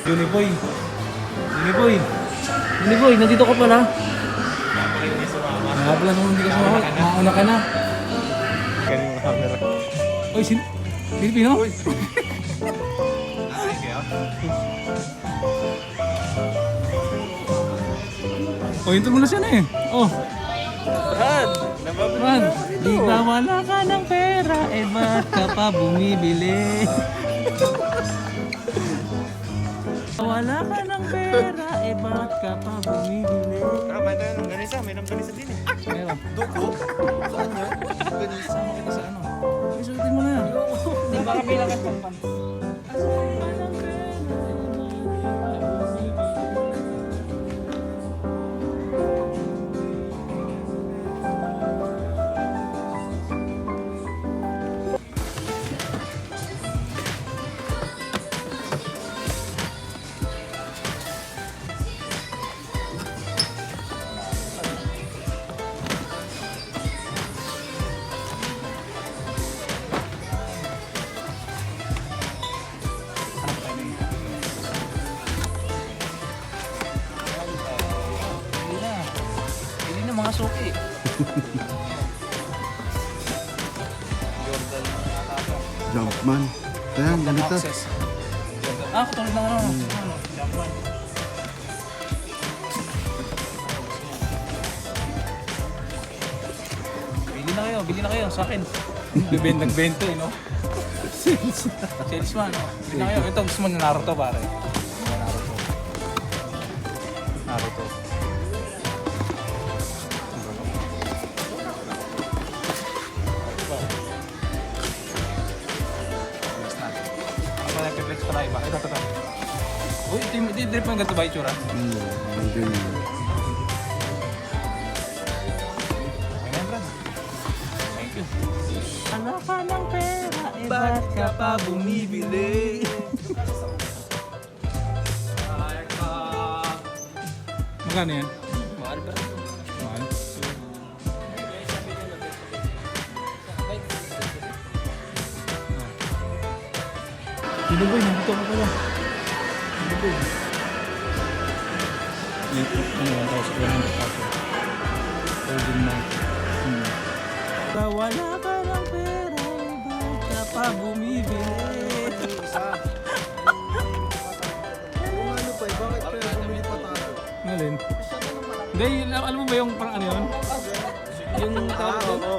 Uniboy. Uniboy. Uniboy, nandito ka pala. Pala nung hindi ka sumama. Mauna ka na. Galing yung camera. Uy, Pilipino? Oh, ito mo na siya na eh. Oh. Brad, di ba wala ka ng pera, eh ba't ka pa bumibili? Wala ka ng pera, eh ba't ka pa bumibili? Pero may tayo ng ganisa, may nang ganisa din eh. Meron. Duko? Saan yan? Ganisa. Sama kita sa ano? Isutin mo na. Di ba kabilang ka pampan? Hindi na mga suki. Jumpman. Ayan, ganito. Ah, katulad ng ano. Jumpman. Bili na kayo sa akin. Nagbento eh, no? Salesman, no? Bili na kayo. Ito, gusto mo na Naruto, pare. Naruto. Ako na nagpiplex pa na iba. Ito. Uy, hindi drip mo yung ganito ba itsura? Ganyan. Ayan, Brad. Thank you. Wala ka ng pera, eh ba't ka pa bumibili? Magkano yan? Mahal ba? Mahal. Sino boy? Nandito ka pala. Sino boy? Ano, 1,100 ako. Holding na. Wala ka ng pera, ba't ka pa bumibili? Ano pa eh? Bakit kaya bumili pa tayo? Ngalin? Hindi, alam mo ba yung parang ano yun? Yung tawag doon?